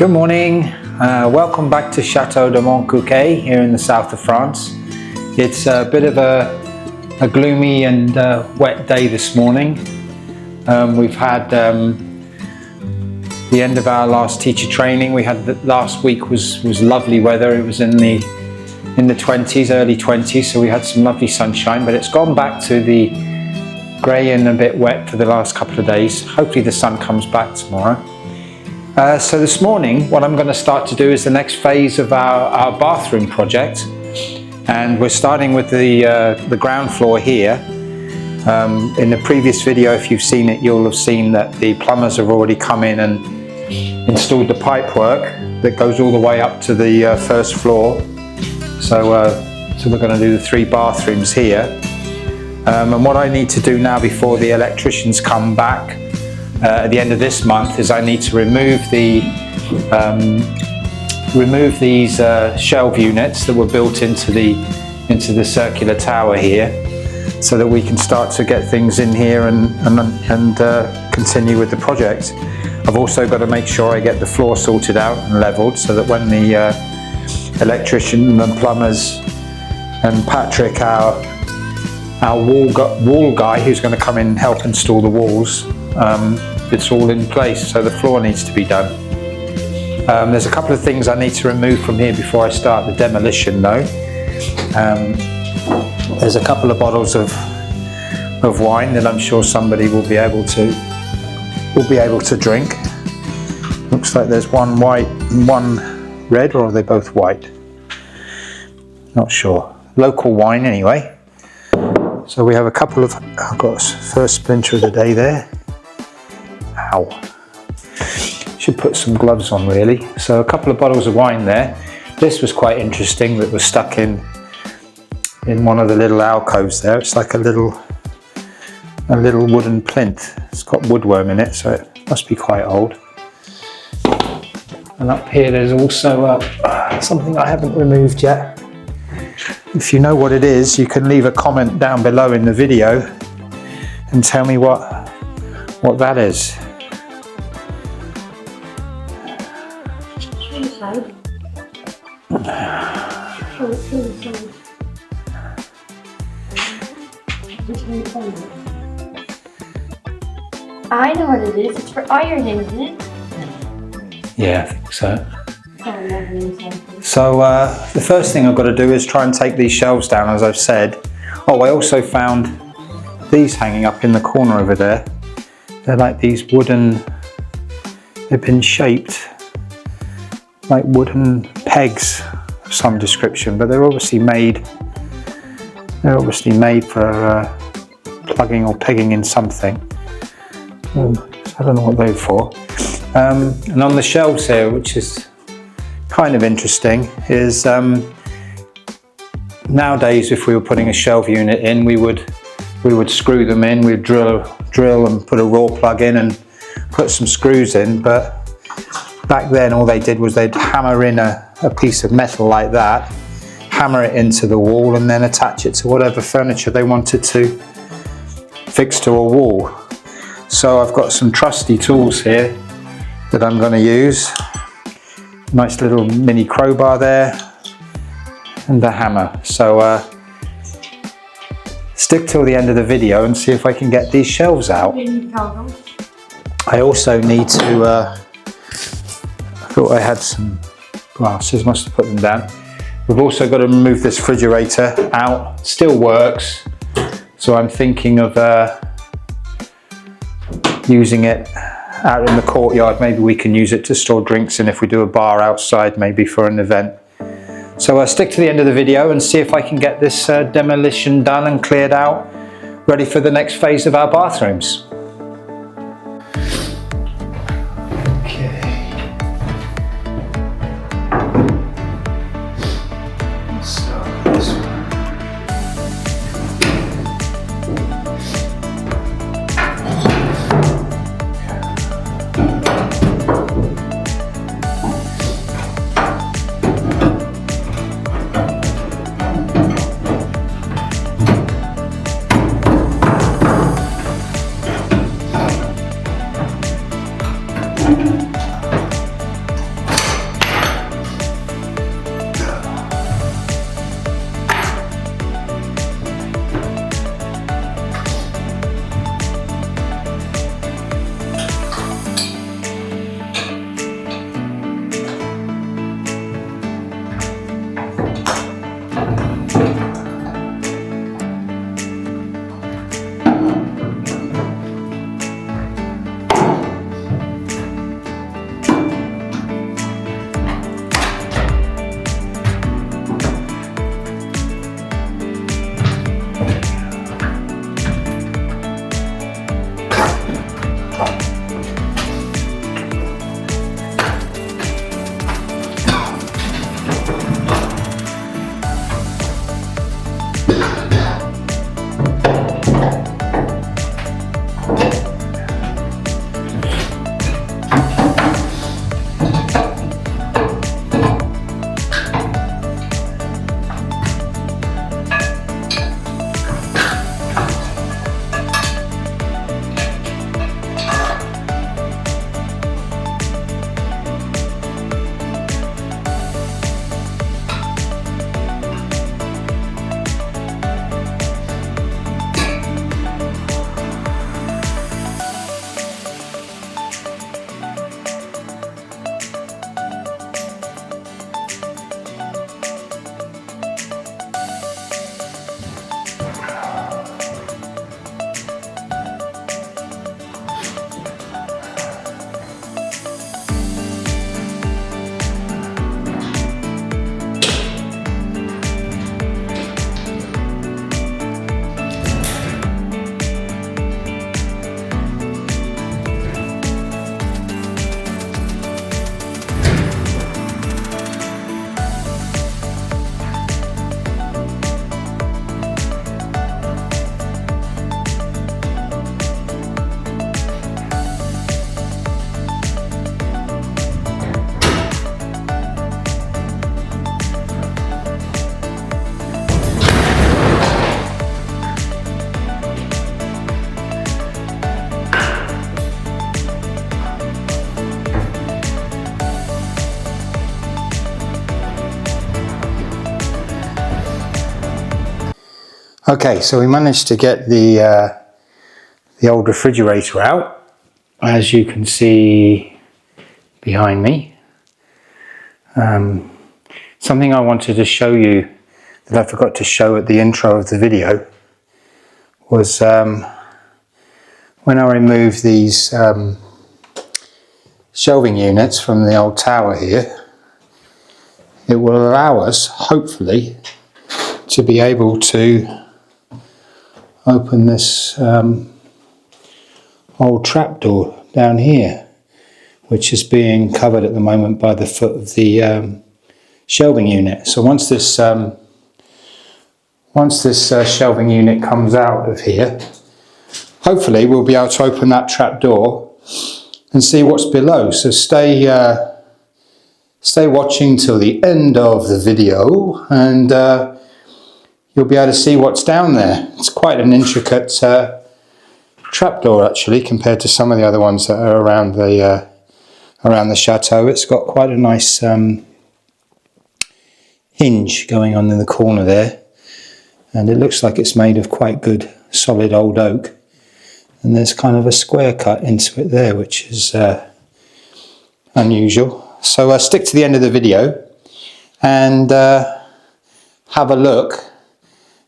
Good morning, welcome back to Chateau de Montcuquet here in the south of France. It's a bit of a gloomy and wet day this morning. We've had the end of our last teacher training. We had last week was lovely weather. It was in the 20s, early 20s, so we had some lovely sunshine, but it's gone back to the grey and a bit wet for the last couple of days. Hopefully the sun comes back tomorrow. So this morning, what I'm going to start to do is the next phase of our bathroom project, and we're starting with the ground floor here. In the previous video, if you've seen it, you'll have seen that the plumbers have already come in and installed the pipe work that goes all the way up to the first floor. So we're going to do the 3 bathrooms here. And what I need to do now before the electricians come back at the end of this month is I need to remove these shelf units that were built into the circular tower here, so that we can start to get things in here and continue with the project. I've also got to make sure I get the floor sorted out and leveled, so that when the electrician and plumbers and Patrick, our wall guy who's going to come in and help install the walls, it's all in place. So the floor needs to be done. There's a couple of things I need to remove from here before I start the demolition though. There's a couple of bottles of wine that I'm sure somebody will be able to drink. Looks like there's one white and one red, or are they both white? Not sure. Local wine anyway. So we have a couple of, I've got first splinter of the day there. Ow. Should put some gloves on really. So a couple of bottles of wine there. This was quite interesting, that was stuck in one of the little alcoves there. It's like a little wooden plinth. It's got woodworm in it, so it must be quite old. And up here there's also something I haven't removed yet. If you know what it is, you can leave a comment down below in the video and tell me what that is. I know what it is. It's for ironing, isn't it? Yeah, I think so. So the first thing I've got to do is try and take these shelves down, as I've said. Oh, I also found these hanging up in the corner over there. They're like these wooden, they've been shaped like wooden pegs of some description, but they're obviously made for plugging or pegging in something. So I don't know what they're for. And on the shelves here, which is kind of interesting, is nowadays if we were putting a shelf unit in, we would screw them in. We'd drill and put a raw plug in and put some screws in, but back then all they did was they'd hammer in a piece of metal like that, hammer it into the wall, and then attach it to whatever furniture they wanted to fix to a wall. So I've got some trusty tools here that I'm going to use. Nice little mini crowbar there and a hammer. So stick till the end of the video and see if I can get these shelves out. I also need to, I thought I had some glasses, must have put them down. We've also got to remove this refrigerator out. Still works, so I'm thinking of using it out in the courtyard. Maybe we can use it to store drinks in if we do a bar outside, maybe for an event. So stick to the end of the video and see if I can get this demolition done and cleared out, ready for the next phase of our bathrooms. Okay, so we managed to get the old refrigerator out, as you can see behind me. Something I wanted to show you that I forgot to show at the intro of the video was when I removed these shelving units from the old tower here. It will allow us, hopefully, to be able to open this old trapdoor down here, which is being covered at the moment by the foot of the shelving unit. So once this shelving unit comes out of here, hopefully we'll be able to open that trapdoor and see what's below. So stay watching till the end of the video, and you'll be able to see what's down there. It's quite an intricate trapdoor actually, compared to some of the other ones that are around the chateau. It's got quite a nice hinge going on in the corner there, and it looks like it's made of quite good solid old oak, and there's kind of a square cut into it there, which is unusual. So stick to the end of the video and have a look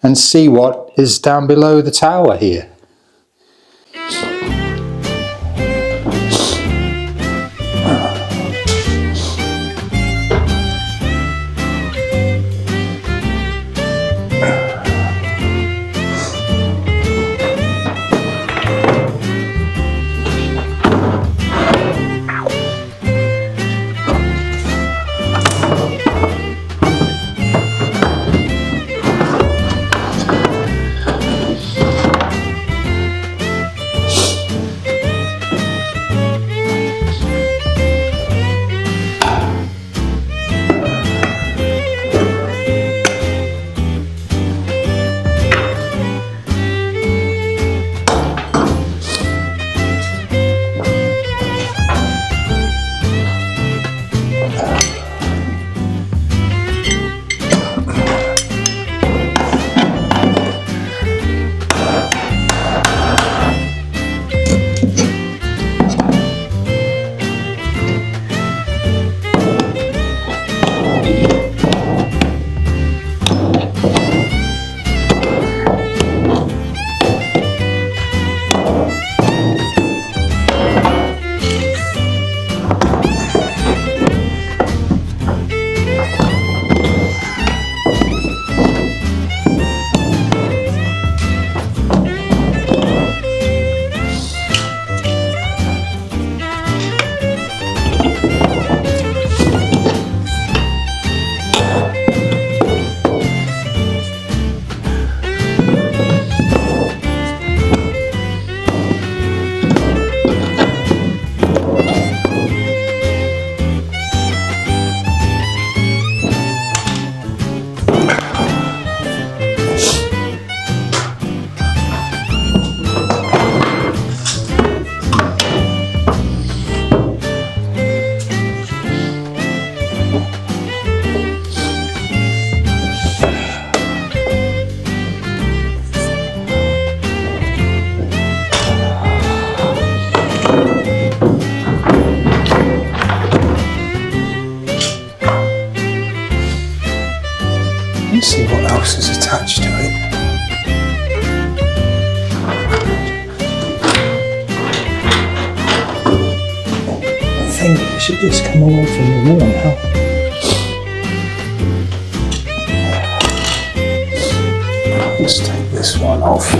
and see what is down below the tower here. Let's see what else is attached to it. I think it should just come away from the wall now. Let's take this one off.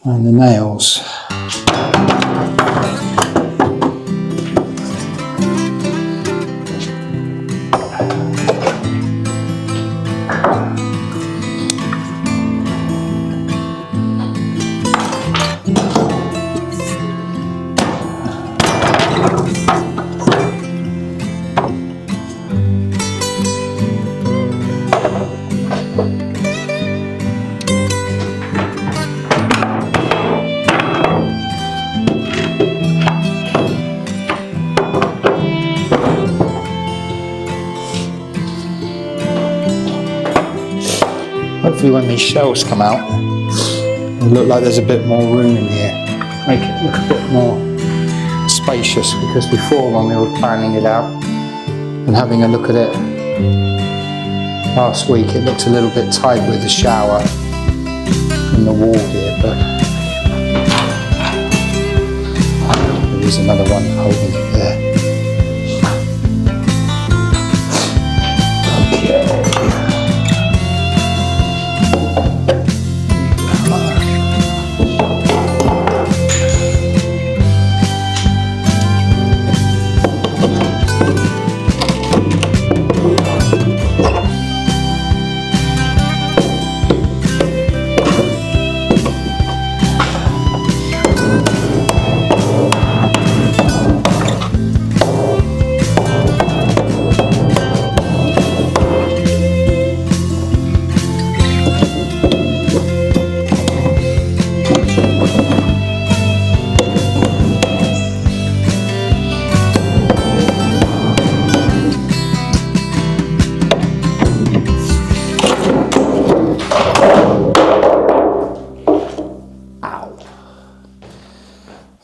And the nails. Hopefully when these shelves come out, it'll look like there's a bit more room in here. Make it look a bit more spacious, because before, when we were planning it out and having a look at it last week, it looked a little bit tight with the shower and the wall here, but there is another one holding it there.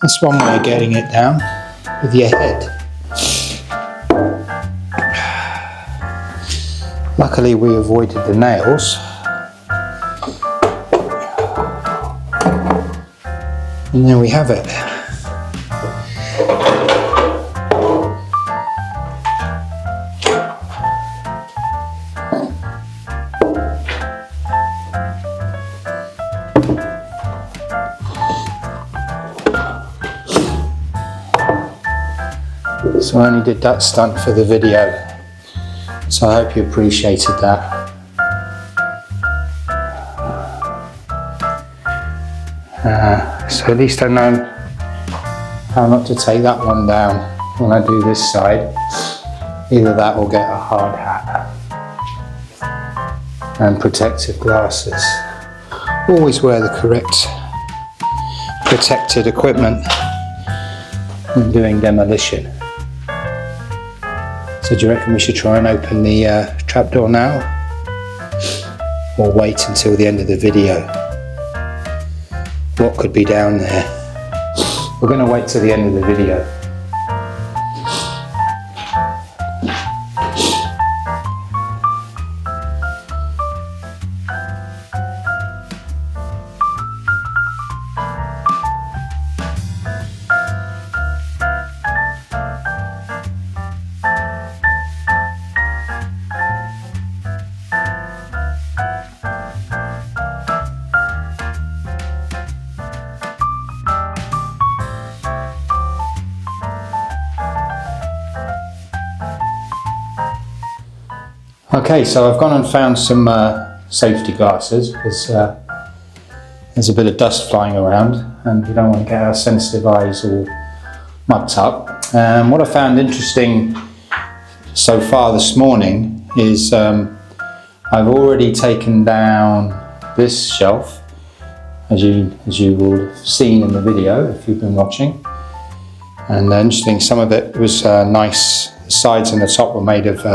That's one way of getting it down, with your head. Luckily we avoided the nails. And there we have it. So I only did that stunt for the video, so I hope you appreciated that. So at least I know how not to take that one down when I do this side. Either that or get a hard hat and protective glasses. Always wear the correct protected equipment when doing demolition. So do you reckon we should try and open the trapdoor now? Or wait until the end of the video? What could be down there? We're going to wait till the end of the video. Okay, so I've gone and found some safety glasses, because there's a bit of dust flying around and we don't want to get our sensitive eyes all mucked up. What I found interesting so far this morning is I've already taken down this shelf, as you will have seen in the video if you've been watching. And interesting, some of it was nice. The sides and the top were made of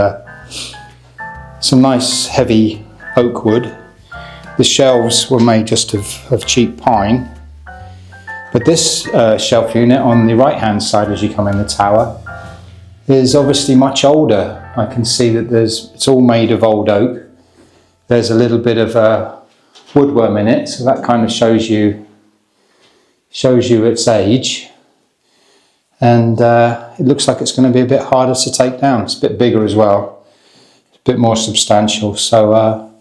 some nice heavy oak wood. The shelves were made just of cheap pine. But this shelf unit on the right hand side as you come in the tower is obviously much older. I can see that it's all made of old oak. There's a little bit of woodworm in it, so that kind of shows you its age. And it looks like it's going to be a bit harder to take down. It's a bit bigger as well. A bit more substantial, so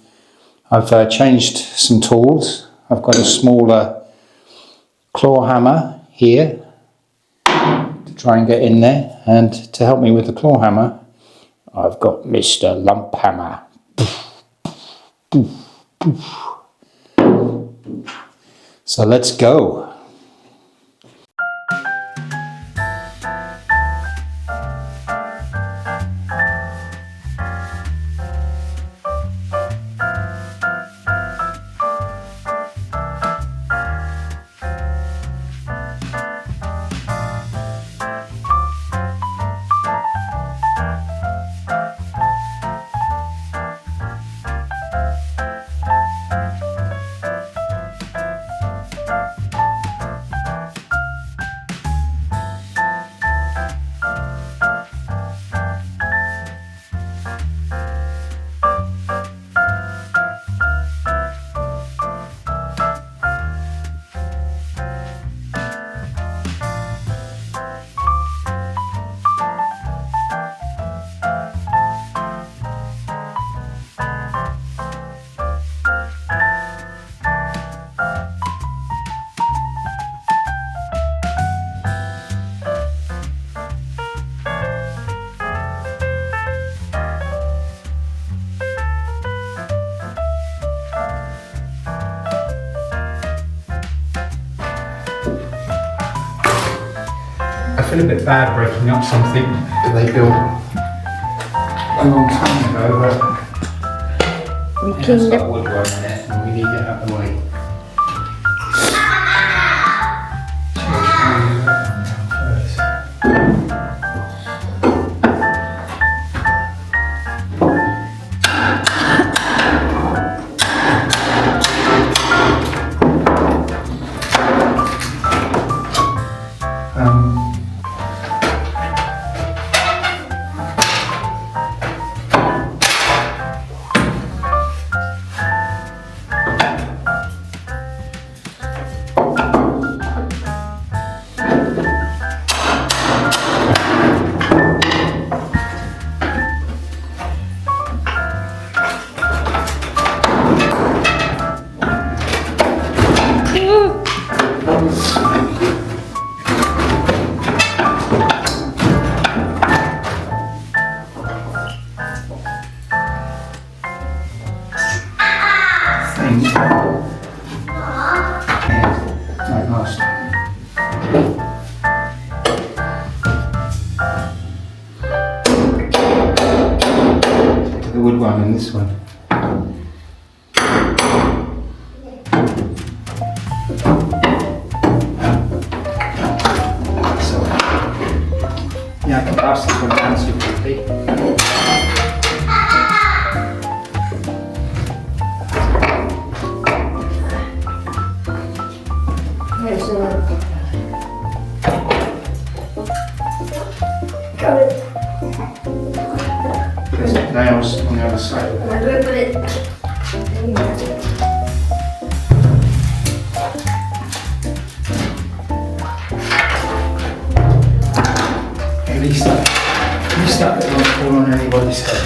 I've changed some tools. I've got a smaller claw hammer here to try and get in there, and to help me with the claw hammer I've got Mr. Lump Hammer. So let's go. feel a bit bad breaking up something that they built a long time ago, but it's got woodwork in it and we need it out of the way. The wood one and this one. So, yeah, I can pass this one down super quickly. There's nails on the other side of it. At least that bit won't fall on anybody's head.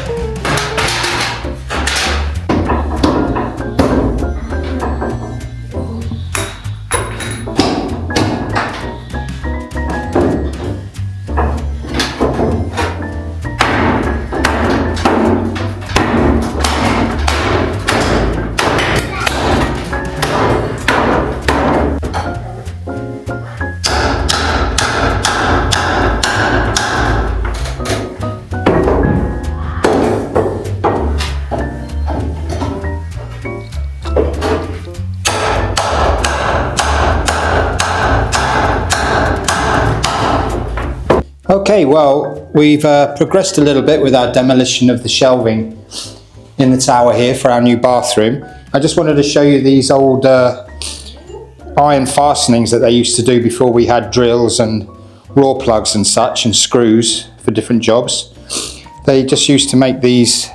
Okay, well, we've progressed a little bit with our demolition of the shelving in the tower here for our new bathroom. I just wanted to show you these old iron fastenings that they used to do before we had drills and raw plugs and such and screws for different jobs. They just used to make these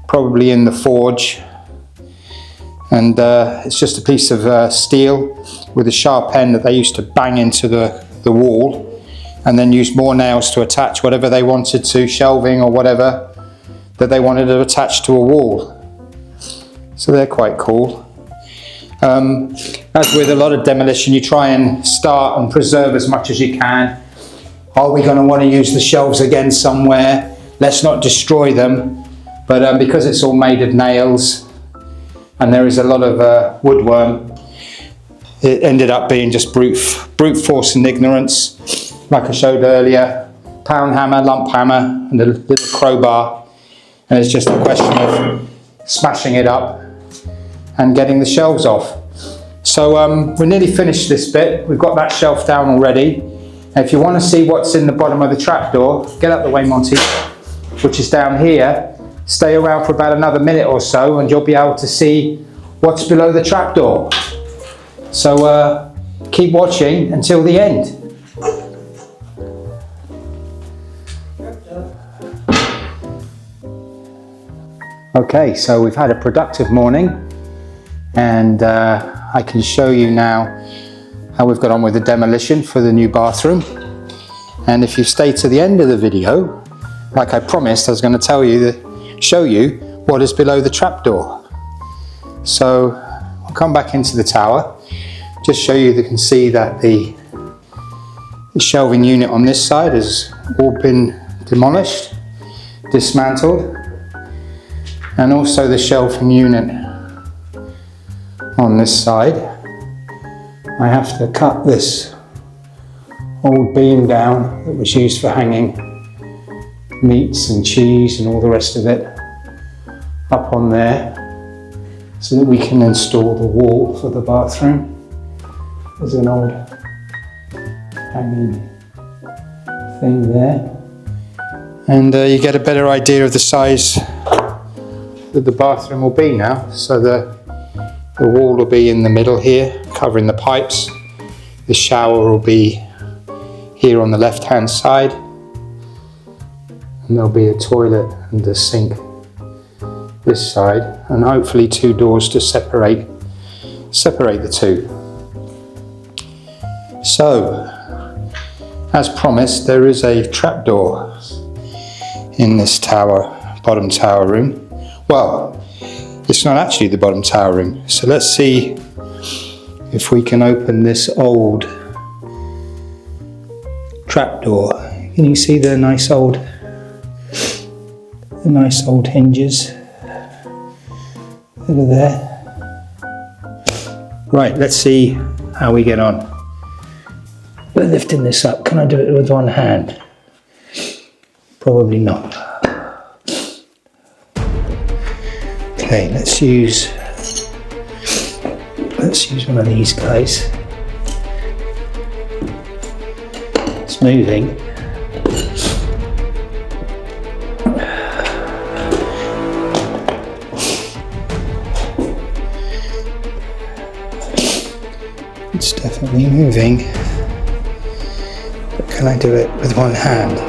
probably in the forge, and it's just a piece of steel with a sharp end that they used to bang into the wall, and then use more nails to attach whatever they wanted to, shelving or whatever that they wanted to attach to a wall. So they're quite cool. As with a lot of demolition, you try and start and preserve as much as you can. Are we going to want to use the shelves again somewhere? Let's not destroy them. But because it's all made of nails and there is a lot of woodworm, it ended up being just brute force and ignorance. Like I showed earlier, pound hammer, lump hammer, and a little crowbar, and it's just a question of smashing it up and getting the shelves off. So we're nearly finished this bit. We've got that shelf down already. And if you want to see what's in the bottom of the trapdoor, get out the way, Monty, which is down here. Stay around for about another minute or so, and you'll be able to see what's below the trapdoor. So keep watching until the end. Okay, so we've had a productive morning, and I can show you now how we've got on with the demolition for the new bathroom. And if you stay to the end of the video, like I promised, I was going to show you what is below the trapdoor. So I'll come back into the tower, just show you can see that the shelving unit on this side has all been demolished, dismantled. And also the shelving unit on this side. I have to cut this old beam down that was used for hanging meats and cheese and all the rest of it up on there so that we can install the wall for the bathroom. There's an old hanging thing there. And you get a better idea of the size that the bathroom will be now. So the wall will be in the middle here, covering the pipes. The shower will be here on the left hand side. And there'll be a toilet and a sink this side, and hopefully 2 doors to separate the two. So, as promised, there is a trapdoor in this bottom tower room. Well, it's not actually the bottom tower room. So let's see if we can open this old trapdoor. Can you see the nice old hinges that are there? Right, let's see how we get on. We're lifting this up. Can I do it with one hand? Probably not. Okay, let's use one of these guys. It's moving. It's definitely moving. But can I do it with one hand?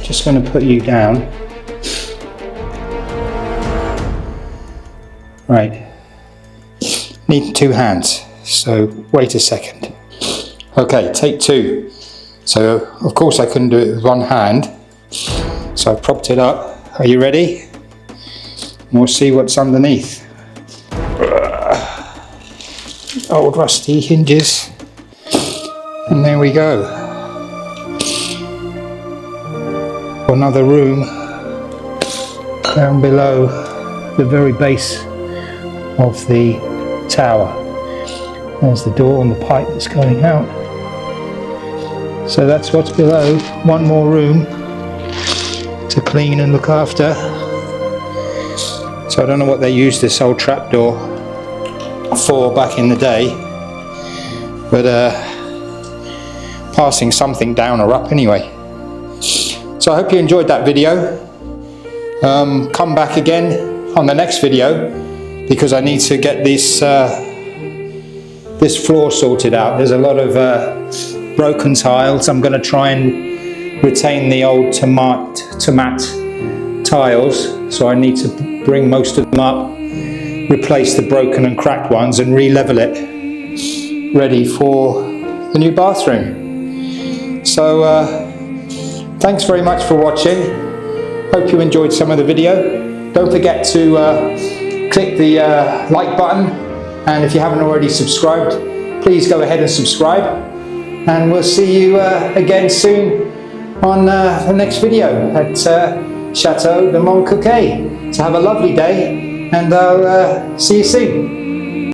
Just going to put you down. Right. Need 2 hands, so wait a second. Okay, take 2. So of course I couldn't do it with one hand, so I propped it up. Are you ready? And we'll see what's underneath. Old rusty hinges, and there we go. Another room down below the very base of the tower. There's the door and the pipe that's going out. So that's what's below. One more room to clean and look after. So I don't know what they used this old trapdoor for back in the day, but passing something down or up anyway. So I hope you enjoyed that video. Come back again on the next video because I need to get this floor sorted out. There's a lot of broken tiles. I'm going to try and retain the old tomat tiles, so I need to bring most of them up, replace the broken and cracked ones, and re-level it, ready for the new bathroom. So thanks very much for watching. Hope you enjoyed some of the video. Don't forget to click the like button, and if you haven't already subscribed, please go ahead and subscribe, and we'll see you again soon on the next video at Chateau de Montcuquet. So have a lovely day, and I'll see you soon.